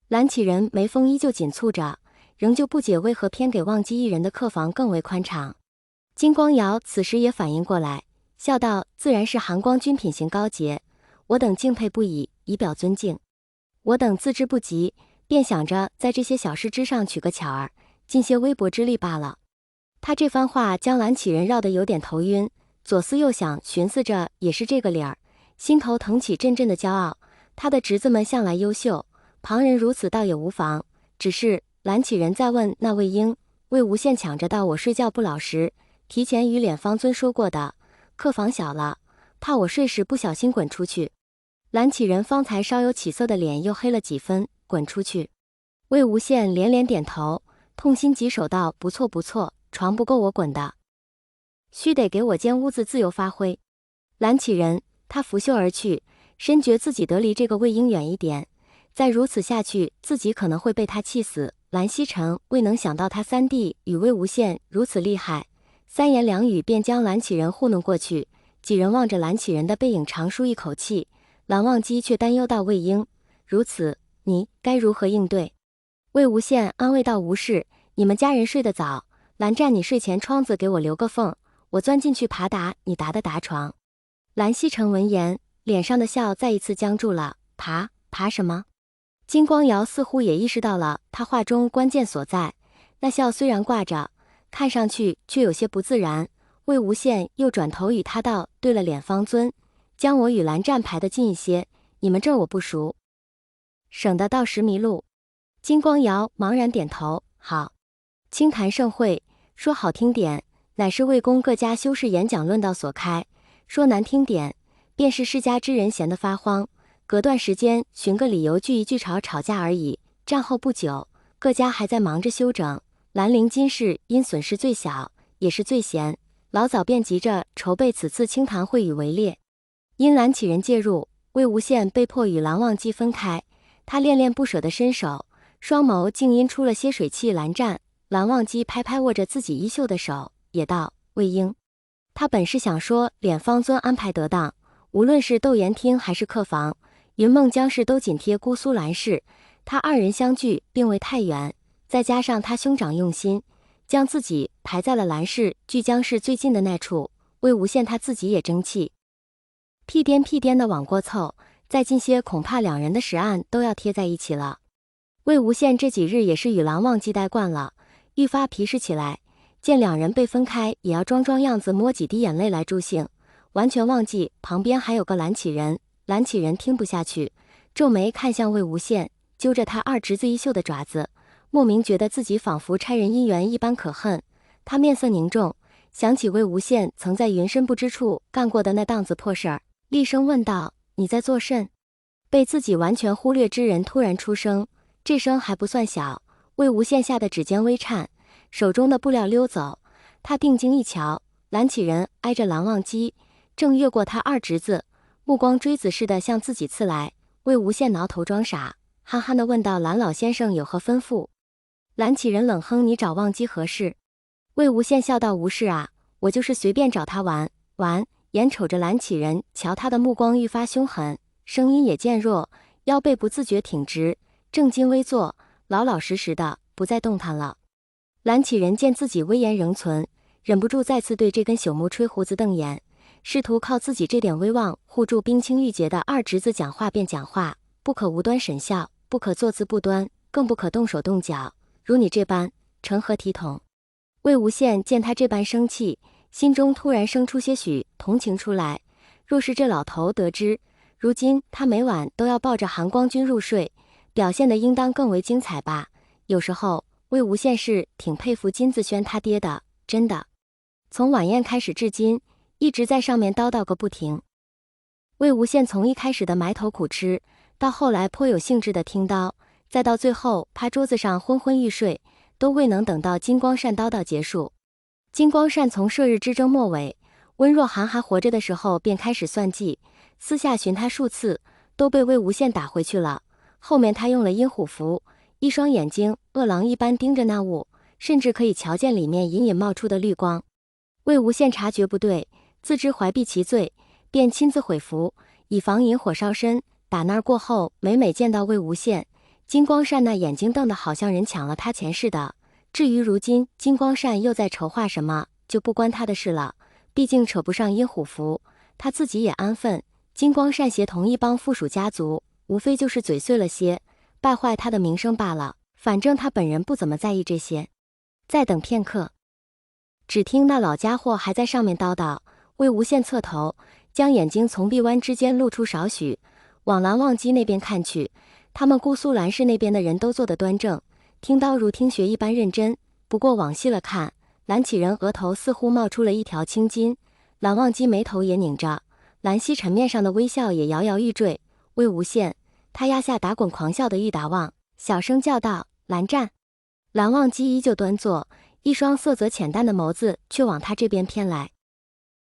蓝启仁眉峰依旧紧蹙着，仍旧不解为何偏给忘机一人的客房更为宽敞。金光瑶此时也反应过来，笑道：“自然是寒光君品行高洁，我等敬佩不已，以表尊敬。我等自知不及，便想着在这些小事之上取个巧儿，尽些微薄之力罢了。”他这番话将蓝启仁绕得有点头晕，左思右想，寻思着也是这个理儿，心头腾起阵阵的骄傲。他的侄子们向来优秀，旁人如此倒也无妨。只是蓝启仁再问那魏婴，魏无羡抢着道：“我睡觉不老实，提前与脸方尊说过的，客房小了，怕我睡时不小心滚出去。”蓝启仁方才稍有起色的脸又黑了几分，滚出去。魏无羡连连点头，痛心疾首道：“不错不错，床不够我滚的，须得给我间屋子自由发挥。”蓝启仁他拂袖而去，深觉自己得离这个魏婴远一点，再如此下去，自己可能会被他气死。蓝曦臣未能想到他三弟与魏无羡如此厉害，三言两语便将蓝启仁糊弄过去。几人望着蓝启仁的背影长舒一口气，蓝忘机却担忧到：“魏婴如此，你该如何应对？”魏无羡安慰道：“无事，你们家人睡得早，蓝湛你睡前窗子给我留个缝，我钻进去爬打你打的打床。”蓝曦臣闻言，脸上的笑再一次僵住了。爬什么？金光瑶似乎也意识到了他话中关键所在，那笑虽然挂着，看上去却有些不自然。魏无羡又转头与他道：“对了，脸方尊，将我与蓝湛排得近一些，你们这儿我不熟，省得到时迷路。”金光瑶茫然点头：“好。”清谈盛会，说好听点，乃是魏公各家修士演讲论道所开；说难听点，便是世家之人闲得发慌，隔段时间寻个理由聚一聚吵架而已。战后不久，各家还在忙着修整，兰陵金氏因损失最小，也是最闲，老早便急着筹备此次清谈会与围猎。因蓝启仁介入，魏无羡被迫与蓝忘机分开，他恋恋不舍地伸手，双眸竟因出了些水汽。蓝湛、蓝忘机拍拍握着自己衣袖的手，也道：“魏婴。”他本是想说脸方尊安排得当，无论是窦延厅还是客房，云梦江氏都紧贴姑苏蓝氏，他二人相距并未太远，再加上他兄长用心，将自己排在了蓝氏距江氏最近的那处，魏无羡他自己也争气，屁颠的往过凑，再近些恐怕两人的实案都要贴在一起了。魏无羡这几日也是与蓝忘机待惯了，愈发皮实起来，见两人被分开也要装样子，摸几滴眼泪来助兴，完全忘记旁边还有个蓝启仁。蓝启仁听不下去，皱眉看向魏无羡，揪着他二侄子衣袖的爪子，莫名觉得自己仿佛差人姻缘一般可恨。他面色凝重，想起魏无羡曾在云深不知处干过的那档子破事儿，厉声问道：“你在作甚？”被自己完全忽略之人突然出声，这声还不算小，魏无羡吓得指尖微颤，手中的布料溜走。他定睛一瞧，蓝启仁挨着蓝忘机，正越过他二侄子，目光锥子似的向自己刺来。魏无羡挠头装傻，憨憨地问道：“蓝老先生有何吩咐？”蓝启仁冷哼：“你找忘机何事？”魏无羡笑道：“无事啊，我就是随便找他玩。”眼瞅着蓝启仁，瞧他的目光愈发凶狠，声音也渐弱，腰背不自觉挺直，正襟危坐，老老实实的不再动弹了。蓝启仁见自己威严仍存，忍不住再次对这根朽木吹胡子瞪眼，试图靠自己这点威望护住冰清玉洁的二侄子，讲话便讲话，不可无端审笑，不可坐姿不端，更不可动手动脚，如你这般成何体统？魏无羡见他这般生气，心中突然生出些许同情出来，若是这老头得知如今他每晚都要抱着寒光君入睡，表现得应当更为精彩吧。有时候魏无羡是挺佩服金子轩他爹的，真的，从晚宴开始至今一直在上面叨叨个不停。魏无羡从一开始的埋头苦吃，到后来颇有兴致的听叨，再到最后趴桌子上昏昏欲睡，都未能等到金光善叨叨结束。金光善从射日之争末尾，温若寒还活着的时候便开始算计，私下寻他数次，都被魏无羡打回去了。后面他用了阴虎符，一双眼睛饿狼一般盯着那物，甚至可以瞧见里面隐隐冒出的绿光。魏无羡察觉不对，自知怀璧其罪，便亲自毁符，以防引火烧身。打那儿过后，每见到魏无羡，金光善那眼睛瞪得好像人抢了他钱似的。至于如今金光善又在筹划什么，就不关他的事了，毕竟扯不上阴虎符，他自己也安分。金光善协同一帮附属家族，无非就是嘴碎了些，败坏他的名声罢了，反正他本人不怎么在意这些。再等片刻，只听那老家伙还在上面叨叨，魏无羡侧头，将眼睛从臂弯之间露出少许，往蓝忘机那边看去。他们姑苏蓝氏那边的人都坐得端正，听刀如听学一般认真，不过往细了看，蓝启仁额头似乎冒出了一条青筋，蓝忘机眉头也拧着，蓝曦臣面上的微笑也摇摇欲坠。魏无羡，他压下打滚狂笑的玉达望，小声叫道：“蓝湛！”蓝忘机依旧端坐，一双色泽浅淡的眸子却往他这边偏来。